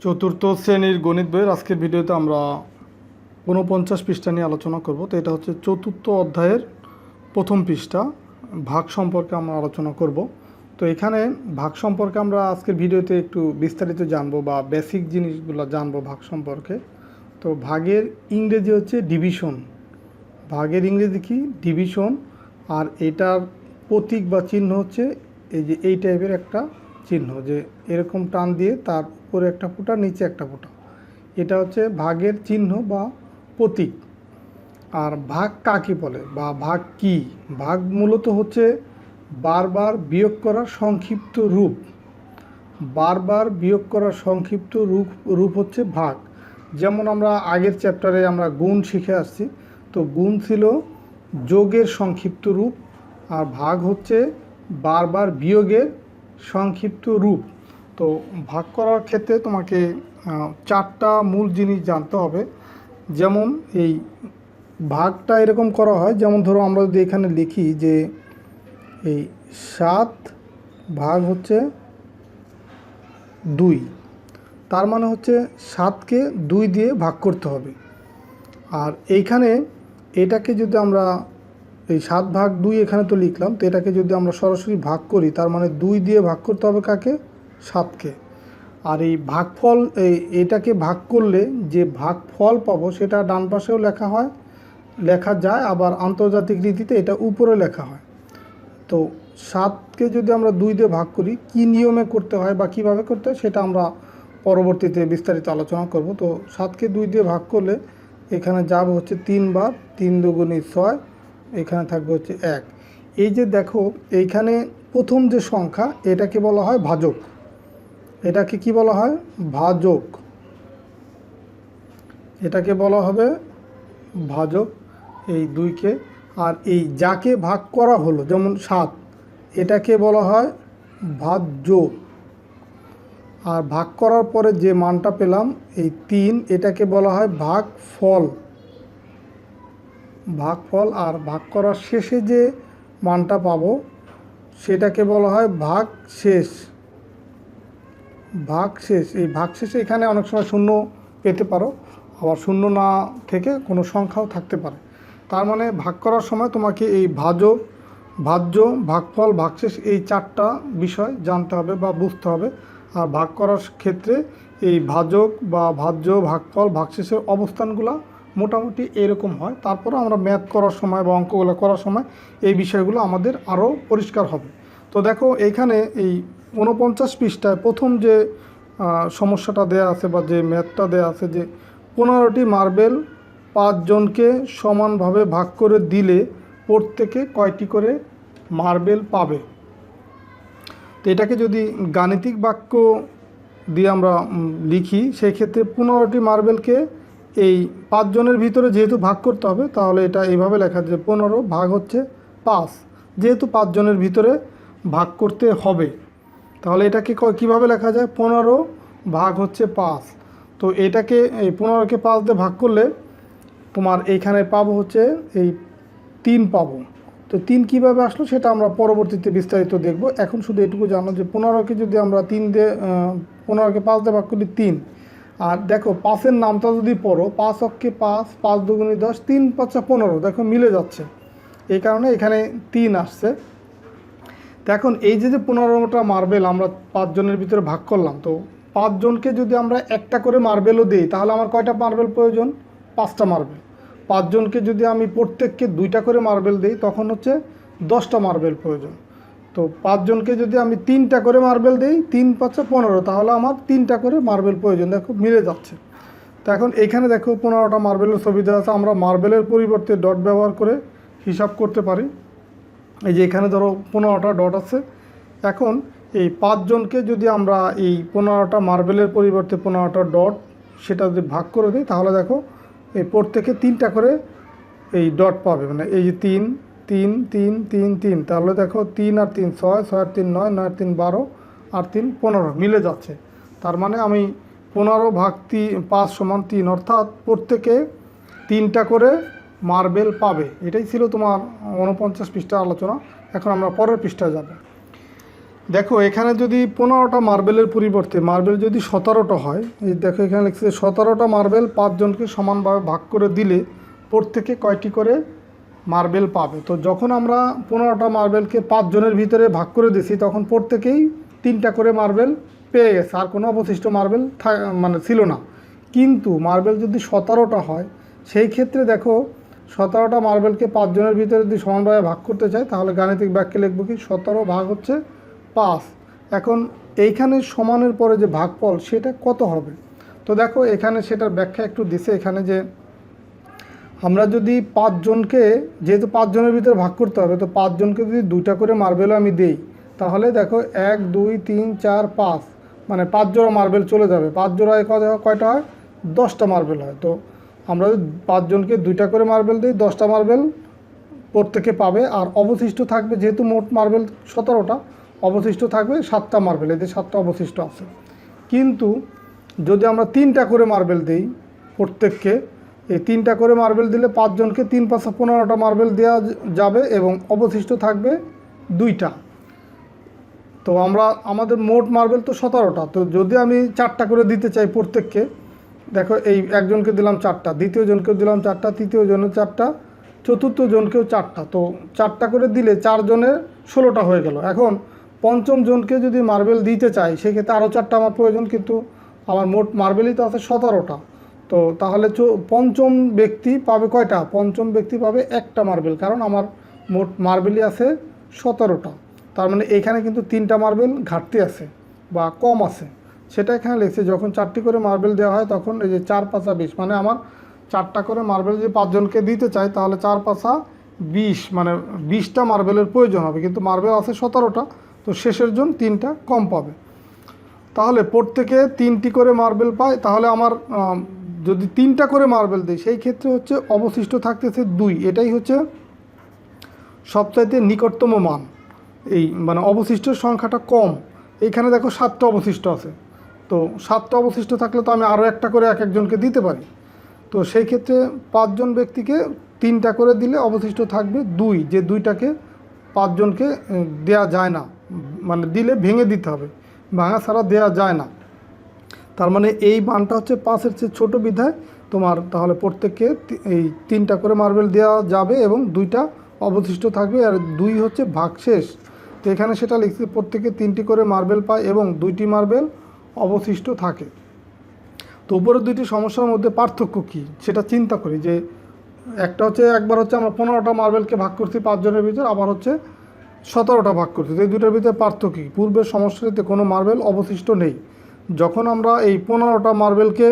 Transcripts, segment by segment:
চতুর্থ শ্রেণীর গণিত বইয়ের আজকের ভিডিওতে আমরা ৪৯ পৃষ্ঠা নিয়ে আলোচনা করব। তো এটা হচ্ছে চতুর্থ অধ্যায়ের প্রথম পৃষ্ঠা, ভাগ সম্পর্কে আমরা আলোচনা করব। তো এখানে ভাগ সম্পর্কে আমরা আজকের ভিডিওতে একটু বিস্তারিত জানবো বা বেসিক জিনিসগুলো জানবো ভাগ সম্পর্কে। তো ভাগের ইংরেজি হচ্ছে ডিভিশন। ভাগের ইংরেজি কি? ডিভিশন। আর এটার প্রতীক বা চিহ্ন হচ্ছে এই টাইপের একটা চিহ্ন, যে এরকম টান দিয়ে তার উপরে একটা ফোঁটা, নিচে একটা ফোঁটা, এটা হচ্ছে ভাগের চিহ্ন বা প্রতীক। আর ভাগ কাকে বলে বা ভাগ কি? ভাগ মূলত হচ্ছে বারবার বিয়োগ করার সংক্ষিপ্ত রূপ। বারবার বিয়োগ করার সংক্ষিপ্ত রূপ হচ্ছে ভাগ। যেমন আমরা আগের চ্যাপ্টারে আমরা গুণ শিখে আসছি। তো গুণ ছিল যোগের সংক্ষিপ্ত রূপ, আর ভাগ হচ্ছে বারবার বিয়োগের সংক্ষিপ্ত রূপ। তো ভাগ করার ক্ষেত্রে তোমাকে 4টা মূল জিনিস জানতে হবে। যেমন এই ভাগটা এরকম করা হয়, যেমন ধরো আমরা যদি এখানে লিখি যে এই 7 ভাগ হচ্ছে 2, তার মানে হচ্ছে 7কে 2 দিয়ে ভাগ করতে হবে। আর এইখানে এটাকে যদি আমরা এই 7 ভাগ 2 এখানে তো লিখলাম, তো এটাকে যদি আমরা সরাসরি ভাগ করি, তার মানে 2 দিয়ে ভাগ করতে হবে কাকে? 7কে। আর এই ভাগফল এটাকে ভাগ করলে যে ভাগফল পাবো সেটা ডান পাশেও লেখা যায়, আবার আন্তর্জাতিক রীতিতে এটা উপরে লেখা হয়। তো 7কে যদি আমরা 2 দিয়ে ভাগ করি, কি নিয়মে করতে হয় বা কিভাবে করতে হয় সেটা আমরা পরবর্তীতে বিস্তারিত আলোচনা করব। তো 7কে 2 দিয়ে ভাগ করলে এখানে যাবে হচ্ছে 3 বার, 3 দুগুণে 6, এখানে থাকবে হচ্ছে 1। এই যে দেখো এইখানে প্রথম যে সংখ্যা, এটাকে বলা হয় ভাজক। এটাকে কি বলা হয়? ভাজক। এটাকে বলা হবে ভাজক, এই 2কে। আর এই যাকে ভাগ করা হলো, যেমন 7, এটাকে বলা হয় ভাজ্য। আর ভাগ করার পরে যে মানটা পেলাম এই 3, এটাকে বলা হয় ভাগফল। ভাগফল। আর ভাগ করার শেষে যে মানটা পাবো সেটাকে বলা হয় ভাগশেষ। ভাগশেষ। এই ভাগশেষে এখানে অনেক সময় শূন্য পেতে পারো, আবার শূন্য না থেকে কোনো সংখ্যাও থাকতে পারে। তার মানে ভাগ করার সময় তোমাকে এই ভাজক, ভাজ্য, ভাগফল, ভাগশেষ এই 4টা বিষয় জানতে হবে বা বুঝতে হবে। আর ভাগ করার ক্ষেত্রে এই ভাজক বা ভাজ্য, ভাগফল, ভাগশেষের অবস্থানগুলো মোটামুটি এরকম হয়। তারপরে আমরা ম্যাথ করার সময় বা অঙ্কগুলো করার সময় এই বিষয়গুলো আমাদের আরও পরিষ্কার হবে। তো দেখো এইখানে এই 49 পৃষ্ঠায় প্রথম যে সমস্যাটা দেয়া আছে বা যে ম্যাথটা দেয়া আছে, যে 15টি মার্বেল 5 জনকে সমানভাবে ভাগ করে দিলে প্রত্যেকে কয়টি করে মার্বেল পাবে। তো এটাকে যদি গাণিতিক বাক্য দিয়ে আমরা লিখি, সেই ক্ষেত্রে 15টি মার্বেলকে এই 5 জনের ভিতরে যেহেতু ভাগ করতে হবে, তাহলে এটা এইভাবে লেখা যে 15 ভাগ হচ্ছে 5, যেহেতু 5 জনের ভিতরে ভাগ করতে হবে। তাহলে এটাকে কিভাবে লেখা যায়? 15 ভাগ হচ্ছে 5। তো এটাকে এই 15কে 5 দিয়ে ভাগ করলে তোমার এইখানে পাবো হচ্ছে এই 3 পাবো। তো 3 কীভাবে আসলো সেটা আমরা পরবর্তীতে বিস্তারিত দেখব। এখন শুধু এটুকু জানো যে 15কে যদি আমরা 3 দিয়ে 15কে 5 দিয়ে ভাগ করি 3। আর দেখো 5-এর নামটা যদি পড়ো, 5 অক্ষে 5, 5 দুগুণে 10, 3 5 15, দেখো মিলে যাচ্ছে, এই কারণে এখানে 3 আসছে। তো এখন এই যে 15টা মার্বেল আমরা 5 জনের ভিতরে ভাগ করলাম, তো 5 জনকে যদি আমরা একটা করে মার্বেলও দিই, তাহলে আমার কয়টা মার্বেল প্রয়োজন? 5টা মার্বেল। 5 জনকে যদি আমি প্রত্যেককে 2টা করে মার্বেল দিই, তখন হচ্ছে 10টা মার্বেল প্রয়োজন। তো 5 জনকে যদি আমি 3টা করে মার্বেল দিই, 3 5 15, তাহলে আমার 3টা করে মার্বেল প্রয়োজন। দেখো মিলে যাচ্ছে। তো এখন এইখানে দেখো 15টা মার্বেলের ছবি দেওয়া আছে। আমরা মার্বেলের পরিবর্তে ডট ব্যবহার করে হিসাব করতে পারি। এই যে এখানে ধরো 15টা ডট আছে। এখন এই 5 জনকে যদি আমরা এই 15টা মার্বেলের পরিবর্তে 15টা ডট সেটা যদি ভাগ করে দিই, তাহলে দেখো এই প্রত্যেকে 3টা করে এই ডট পাবে। মানে এই যে 3 3 3 3 3, তাহলে দেখো 3 আর 3 6, 6 আর 3 9, 9 আর 3 12, আর 3 15 মিলে যাচ্ছে। তার মানে আমি 15 ভাগ 5 সমান 3, অর্থাৎ প্রত্যেকে 3টা করে মার্বেল পাবে। এটাই ছিল তোমার 49 পৃষ্ঠার আলোচনা। এখন আমরা পরের পৃষ্ঠায় যাব। দেখো এখানে যদি 15টা মার্বেলের পরিবর্তে মার্বেল যদি 17টা হয়, এই দেখো এখানে লিখছে 17টা মার্বেল 5 জনকে সমানভাবে ভাগ করে দিলে প্রত্যেকে কয়টি করে মার্বেল পাবে। তো যখন আমরা 15টা মার্বেলকে 5 জনের ভিতরে ভাগ করে দিছি তখন প্রত্যেকেই 3টা করে মার্বেল পেয়ে গেছে, আর কোনো অবশিষ্ট মার্বেল মানে ছিল না। কিন্তু মার্বেল যদি 17টা হয় সেই ক্ষেত্রে দেখো 17টা মার্বেলকে 5 জনের ভিতরে যদি সমানভাবে ভাগ করতে চাই তাহলে গাণিতিক বাক্যে লিখব কি 17 ভাগ হচ্ছে 5। এখন এইখানে সমানের পরে যে ভাগফল সেটা কত হবে। তো দেখো এখানে সেটার ব্যাখ্যা একটু দিছে এখানে, যে আমরা যদি 5 জনকে, যেহেতু 5 জনের ভিতরে ভাগ করতে হবে, তো 5 জনকে যদি 2টা করে মার্বেলও আমি দেই তাহলে দেখো 1 2 3 4 5 মানে 5 জোড়া মার্বেল চলে যাবে। 5 জোড়ায় কয়টা হয়? 10টা মার্বেল হয়। তো আমরা যদি 5 জনকে 2টা করে মার্বেল দিই 10টা মার্বেল প্রত্যেকে পাবে, আর অবশিষ্ট থাকবে, যেহেতু মোট মার্বেল 17টা, অবশিষ্ট থাকবে 7টা মার্বেল, এদের 7টা অবশিষ্ট আছে। কিন্তু যদি আমরা 3টা করে মার্বেল দিই প্রত্যেককে, এই 3টা করে মার্বেল দিলে 5 জনকে 3 5 15টা মার্বেল দেওয়া যাবে এবং অবশিষ্ট থাকবে 2টা। তো আমাদের মোট মার্বেল তো 17টা, তো যদি আমি 4টা করে দিতে চাই প্রত্যেককে, দেখো এই একজনকে দিলাম 4টা, দ্বিতীয় জনকেও দিলাম 4টা, তৃতীয় জনের 4টা, চতুর্থ জনকেও 4টা, তো 4টা করে দিলে 4 জনের 16টা হয়ে গেল। এখন পঞ্চম জনকে যদি মার্বেল দিতে চাই সেক্ষেত্রে আরও 4টা আমার প্রয়োজন, কিন্তু আমার মোট মার্বেলই তো আছে 17টা। তো তাহলে পঞ্চম ব্যক্তি পাবে কয়টা? পঞ্চম ব্যক্তি পাবে 1টা মার্বেল, কারণ আমার মোট মার্বেলই আছে 17টা। তার মানে এখানে কিন্তু 3টা মার্বেল ঘাটতি আছে বা কম আছে, সেটা এখানে লিখছে। যখন 4টি করে মার্বেল দেওয়া হয় তখন এই যে 4 5 20, মানে আমার 4টা করে মার্বেল যদি 5 জনকে দিতে চাই তাহলে 4 5 20, মানে 20টা মার্বেলের প্রয়োজন হবে, কিন্তু মার্বেল আছে 17টা, তো শেষের জন 3টা কম পাবে। তাহলে প্রত্যেকে 3টি করে মার্বেল পায়। তাহলে আমার যদি 3টা করে মার্বেল দিই সেই ক্ষেত্রে হচ্ছে অবশিষ্ট থাকতেছে 2, এটাই হচ্ছে সবচাইতে নিকটতম মান। এই মানে অবশিষ্টের সংখ্যাটা কম। এইখানে দেখো 7টা অবশিষ্ট আছে, তো 7টা অবশিষ্ট থাকলে তো আমি আরও একটা করে এক একজনকে দিতে পারি। তো সেই ক্ষেত্রে 5 জন ব্যক্তিকে 3টা করে দিলে অবশিষ্ট থাকবে 2, যে 2টাকে 5 জনকে দেয়া যায় না, মানে দিলে ভেঙে দিতে হবে, ভাঙা ছাড়া দেয়া যায় না। তার মানে এই মানটা হচ্ছে 5-এর চেয়ে ছোটো বিধায় তোমার তাহলে প্রত্যেককে এই 3টা করে মার্বেল দেওয়া যাবে এবং 2টা অবশিষ্ট থাকবে, আর 2 হচ্ছে ভাগশেষ। তো এখানে সেটা লিখছে প্রত্যেকে 3টি করে মার্বেল পায় এবং 2টি মার্বেল অবশিষ্ট থাকে। তো উপরের 2টি সমস্যার মধ্যে পার্থক্য কী সেটা চিন্তা করি, যে একটা হচ্ছে একবার হচ্ছে আমরা 15টা মার্বেলকে ভাগ করছি 5 জনের ভিতর, আবার হচ্ছে 17টা ভাগ করছি। তো এই দুটোর ভিতরে পার্থক্য কী? পূর্বের সমস্যাটিতে কোনো মার্বেল অবশিষ্ট নেই। যখন আমরা এই 15টা মার্বেলকে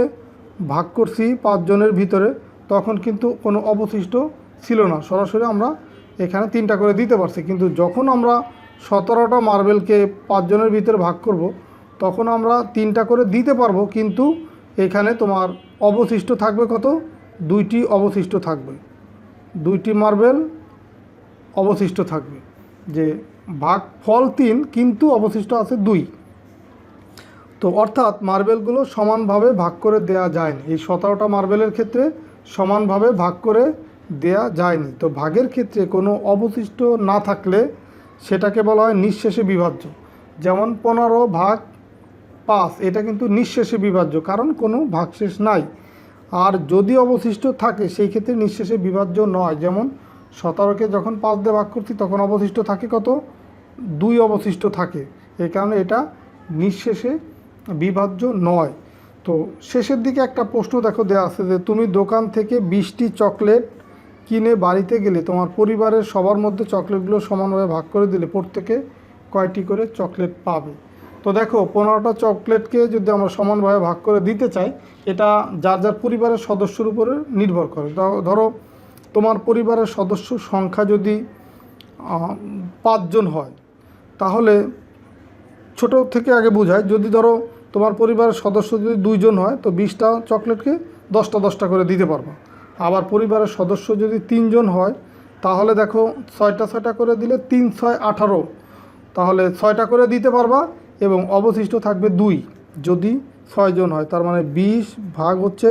ভাগ করছি 5 জনের ভিতরে তখন কিন্তু কোনো অবশিষ্ট ছিল না, সরাসরি আমরা এখানে 3টা করে দিতে পারছি। কিন্তু যখন আমরা 17টা মার্বেলকে 5 জনের ভিতরে ভাগ করব তখন আমরা 3টা করে দিতে পারবো, কিন্তু এখানে তোমার অবশিষ্ট থাকবে কত? 2টি অবশিষ্ট থাকবে, 2টি মার্বেল অবশিষ্ট থাকবে। যে ভাগফল 3 কিন্তু অবশিষ্ট আছে 2। তো অর্থাৎ মার্বেলগুলো সমানভাবে ভাগ করে দেয়া যায়নি। এই 17টা মার্বেলের ক্ষেত্রে সমানভাবে ভাগ করে দেয়া যায়নি। তো ভাগের ক্ষেত্রে কোনো অবশিষ্ট না থাকলে সেটাকে বলা হয় নিঃশেষে বিভাজ্য। যেমন 15 ভাগ 5, এটা কিন্তু নিঃশেষে বিভাজ্য, কারণ কোনো ভাগশেষ নাই। আর যদি অবশিষ্ট থাকে সেই ক্ষেত্রে নিঃশেষে বিভাজ্য নয়। যেমন 17কে যখন 5 দিয়ে ভাগ করছি তখন অবশিষ্ট থাকে কত? 2 অবশিষ্ট থাকে, এই কারণে এটা নিঃশেষে বিভাজ্য নয়। তো শেষের দিকে একটা প্রশ্ন দেখো দেওয়া আছে, যে তুমি দোকান থেকে 20টি চকলেট কিনে বাড়িতে গেলে তোমার পরিবারের সবার মধ্যে চকলেটগুলো সমানভাবে ভাগ করে দিলে প্রত্যেকে কয়টি করে চকলেট পাবে। তো দেখো 15টা চকলেটকে যদি আমরা সমানভাবে ভাগ করে দিতে চাই এটা যার যার পরিবারের সদস্যর উপরে নির্ভর করে। ধরো তোমার পরিবারের সদস্য সংখ্যা যদি 5 জন হয় তাহলে ছোট থেকে আগে বোঝায়, যদি ধরো তোমার পরিবারের সদস্য যদি 2 জন হয় তো 20টা চকলেটকে 10টা 10টা করে দিতে পারবা। আবার পরিবারের সদস্য যদি 3 জন হয় তাহলে দেখো 6টা 6টা করে দিলে 3 6 18, তাহলে 6টা করে দিতে পারবা এবং অবশিষ্ট থাকবে 2 যদি 6 জন হয়। তার মানে 20 ভাগ হচ্ছে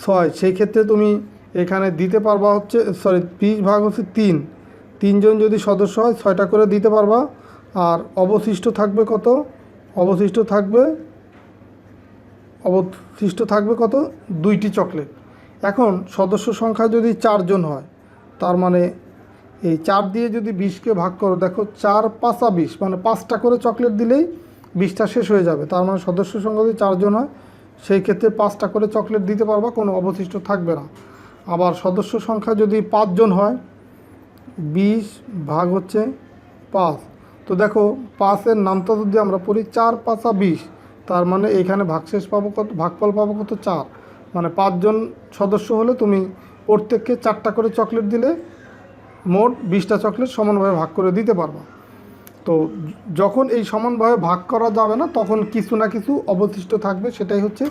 6, সেই ক্ষেত্রে তুমি এখানে দিতে পারবা হচ্ছে 20 ভাগ হচ্ছে 3 জন যদি সদস্য হয় 6টা করে দিতে পারবা, আর অবশিষ্ট থাকবে কত? অবশিষ্ট থাকবে কত? 2টি চকলেট। এখন সদস্য সংখ্যা যদি 4 জন হয়, তার মানে এই 4 দিয়ে যদি 20কে ভাগ করো, দেখো 4 5 20, মানে 5টা করে চকলেট দিলেই 20টা শেষ হয়ে যাবে। তার মানে সদস্য সংখ্যা যদি 4 জন হয়, সেই ক্ষেত্রে 5টা করে চকলেট দিতে পারবা, কোনো অবশিষ্ট থাকবে না। আবার সদস্য সংখ্যা যদি 5 জন হয়, 20 ভাগ হচ্ছে 5, তো দেখো 5-এর নামটা যদি আমরা পড়ি 4 5 20, তার মানে এখানে ভাগশেষ পাবো কত, ভাগফল পাবো কত? 4। মানে 5 জন সদস্য হলে তুমি প্রত্যেককে 4টা করে চকলেট দিলে মোট 20টা চকলেট সমানভাবে ভাগ করে দিতে পারবা। তো যখন এই সমানভাবে ভাগ করা যাবে না, তখন কিছু না কিছু অবশিষ্ট থাকবে, সেটাই হচ্ছে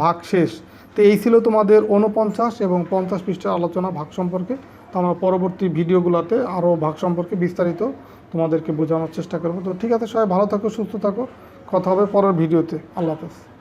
ভাগশেষ। তো এই ছিল তোমাদের 49 এবং 50 পৃষ্ঠার আলোচনা ভাগ সম্পর্কে। তো আমরা পরবর্তী ভিডিওগুলোতে আরও ভাগ সম্পর্কে বিস্তারিত তোমাদেরকে বোঝানোর চেষ্টা করবো। তো ঠিক আছে, সবাই ভালো থাকো, সুস্থ থাকো, কথা হবে পরের ভিডিওতে। আল্লাহ হাফেজ।